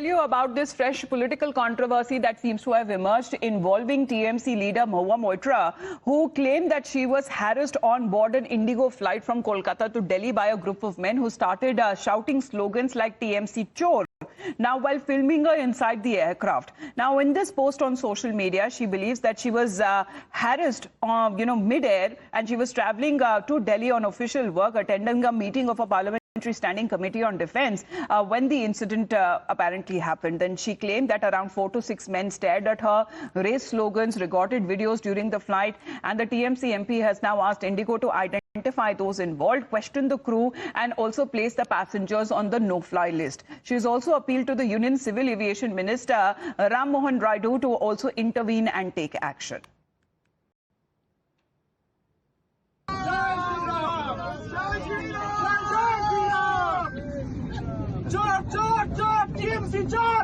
you about this fresh political controversy that seems to have emerged involving TMC leader Mahua Moitra, who claimed that she was harassed on board an Indigo flight from Kolkata to Delhi by a group of men who started shouting slogans like TMC Chor. Now, while filming her inside the aircraft. Now, in this post on social media, she believes that she was harassed, mid-air, and she was traveling to Delhi on official work, attending a meeting of a parliamentary standing committee on defense when the incident apparently happened. Then she claimed that around 4 to 6 men stared at her, raised slogans, recorded videos during the flight, and the TMC MP has now asked Indigo to identify those involved, question the crew, and also place the passengers on the no-fly list. She has also appealed to the Union Civil Aviation Minister Ram Mohan Raidu to also intervene and take action. TMC চোর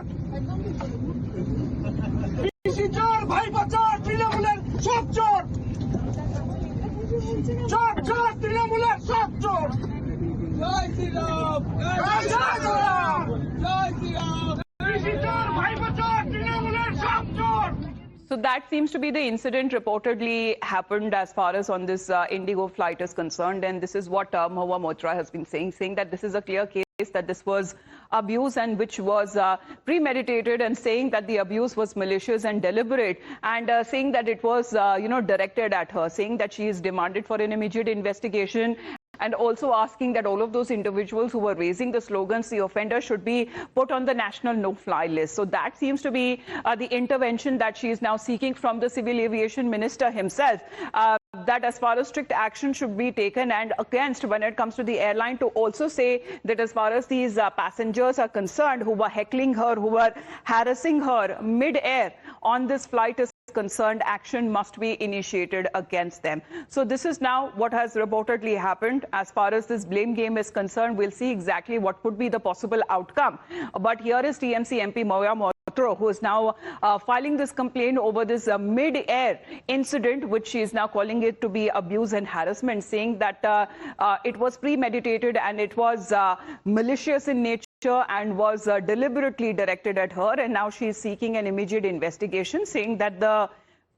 পিসি চোর ভাই চোর তৃণমূলের সব চোর চোর চোর তৃণমূলের সব চোর জয় শ্রীরাম জয় শ্রীরাম জয় শ্রীরাম পিসি চোর ভাই চোর তৃণমূলের সব চোর. So that seems to be the incident reportedly happened as far as on this Indigo flight is concerned, and this is what Mahua Moitra has been saying that this is a clear case that this was abuse and which was premeditated, and saying that the abuse was malicious and deliberate, and saying that it was directed at her, saying that she is demanded for an immediate investigation, and also asking that all of those individuals who were raising the slogans, the offender should be put on the national no-fly list. So that seems to be the intervention that she is now seeking from the Civil Aviation Minister himself. That as far as strict action should be taken, and against when it comes to the airline to also say that as far as these passengers are concerned who were heckling her, who were harassing her mid-air on this flight is concerned, action must be initiated against them. So this is now what has reportedly happened. As far as this blame game is concerned, we'll see exactly what could be the possible outcome. But here is TMC MP Mahua Moitra, who is now filing this complaint over this mid-air incident, which she is now calling it to be abuse and harassment, saying that it was premeditated and it was malicious in nature and was deliberately directed at her, and now she is seeking an immediate investigation, saying that the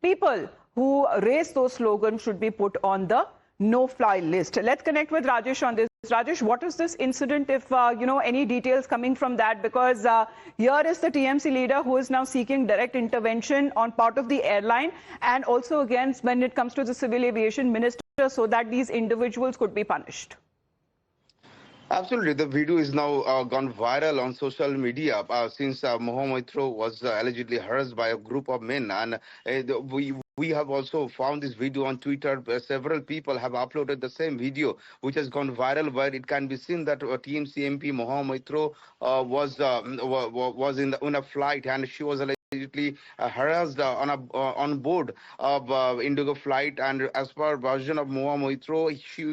people who raised those slogans should be put on the no-fly list. Let's connect with Rajesh on this. Rajesh, what is this incident, if any details coming from that? Because here is the TMC leader who is now seeking direct intervention on part of the airline, and also against when it comes to the Civil Aviation Minister, so that these individuals could be punished. Absolutely. The video is now gone viral on social media since Mahua Moitra was allegedly harassed by a group of men. And we have also found this video on Twitter. Several people have uploaded the same video, which has gone viral, where it can be seen that TMC MP Mahua Moitra was in a flight, and she was allegedly harassed on board of Indigo flight. And as per version of Mahua Moitra,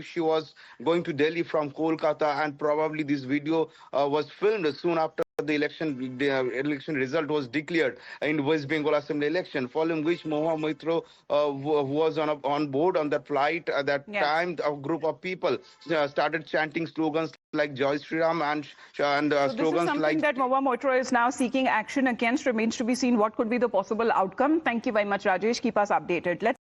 she was going to Delhi from Kolkata, and probably this video was filmed soon after the election result was declared in West Bengal Assembly election, following which Mahua Moitra was on board on that flight. At that time, a group of people started chanting slogans like Jai Shri Ram and slogans like... This is something that Mahua Moitra is now seeking action against. Remains to be seen what could be the possible outcome. Thank you very much, Rajesh. Keep us updated. Let's